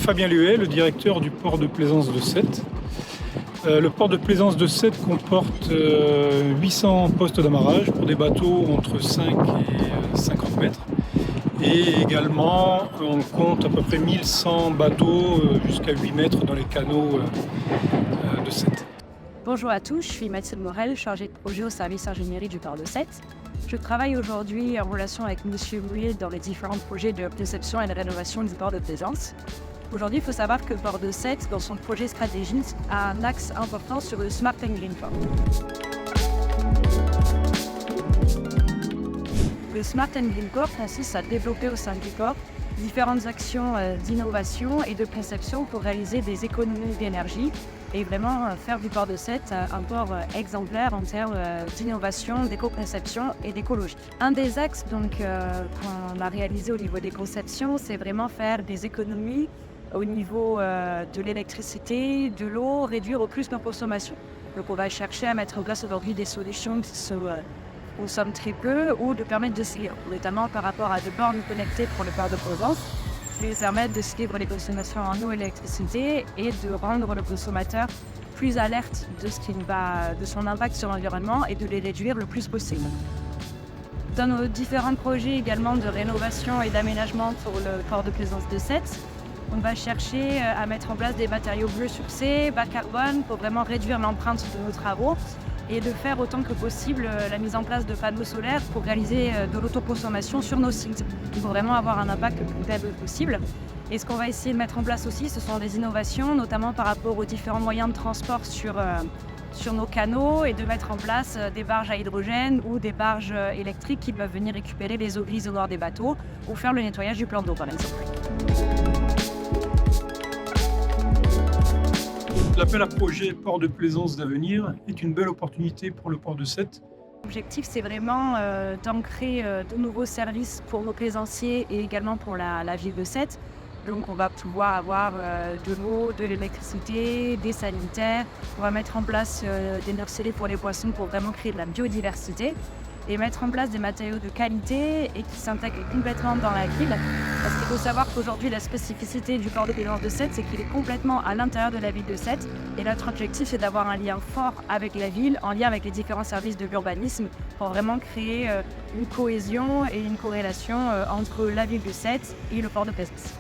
Fabien Luet, le directeur du port de plaisance de Sète. Le port de plaisance de Sète comporte 800 postes d'amarrage pour des bateaux entre 5 et 50 mètres. Et également, on compte à peu près 1100 bateaux jusqu'à 8 mètres dans les canaux de Sète. Bonjour à tous, je suis Mathilde Morel, chargée de projet au service ingénierie du port de Sète. Je travaille aujourd'hui en relation avec M. Mouillet dans les différents projets de conception et de rénovation du port de plaisance. Aujourd'hui, il faut savoir que le port de Sète, dans son projet stratégique, a un axe important sur le Smart and Green Port. Le Smart and Green Port consiste à développer au sein du port différentes actions d'innovation et de conception pour réaliser des économies d'énergie et vraiment faire du port de Sète un port exemplaire en termes d'innovation, d'éco-conception et d'écologie. Un des axes qu'on a réalisé au niveau des conceptions, c'est vraiment faire des économies au niveau de l'électricité, de l'eau, réduire au plus nos consommations. Donc on va chercher à mettre en place aujourd'hui des solutions qui se consomment très peu ou de permettre de se lire, notamment par rapport à des bornes connectées pour le port de plaisance, qui permettent de suivre les consommations en eau et électricité et de rendre le consommateur plus alerte de son impact sur l'environnement et de les réduire le plus possible. Dans nos différents projets également de rénovation et d'aménagement pour le port de plaisance de Sète, on va chercher à mettre en place des matériaux bleus sourcés, bas carbone, pour vraiment réduire l'empreinte de nos travaux et de faire autant que possible la mise en place de panneaux solaires pour réaliser de l'autoconsommation sur nos sites. Il faut vraiment avoir un impact le plus faible possible. Et ce qu'on va essayer de mettre en place aussi, ce sont des innovations, notamment par rapport aux différents moyens de transport sur nos canaux et de mettre en place des barges à hydrogène ou des barges électriques qui peuvent venir récupérer les eaux grises au nord des bateaux ou faire le nettoyage du plan d'eau par exemple. L'appel à projet Port de plaisance d'avenir est une belle opportunité pour le port de Sète. L'objectif, c'est vraiment d'ancrer de nouveaux services pour nos plaisanciers et également pour la ville de Sète. Donc on va pouvoir avoir de l'eau, de l'électricité, des sanitaires. On va mettre en place des nurseries pour les poissons pour vraiment créer de la biodiversité et mettre en place des matériaux de qualité et qui s'intègrent complètement dans la ville. Parce qu'il faut savoir qu'aujourd'hui, la spécificité du port de plaisance de Sète, c'est qu'il est complètement à l'intérieur de la ville de Sète. Et notre objectif, c'est d'avoir un lien fort avec la ville, en lien avec les différents services de l'urbanisme, pour vraiment créer une cohésion et une corrélation entre la ville de Sète et le port de plaisance.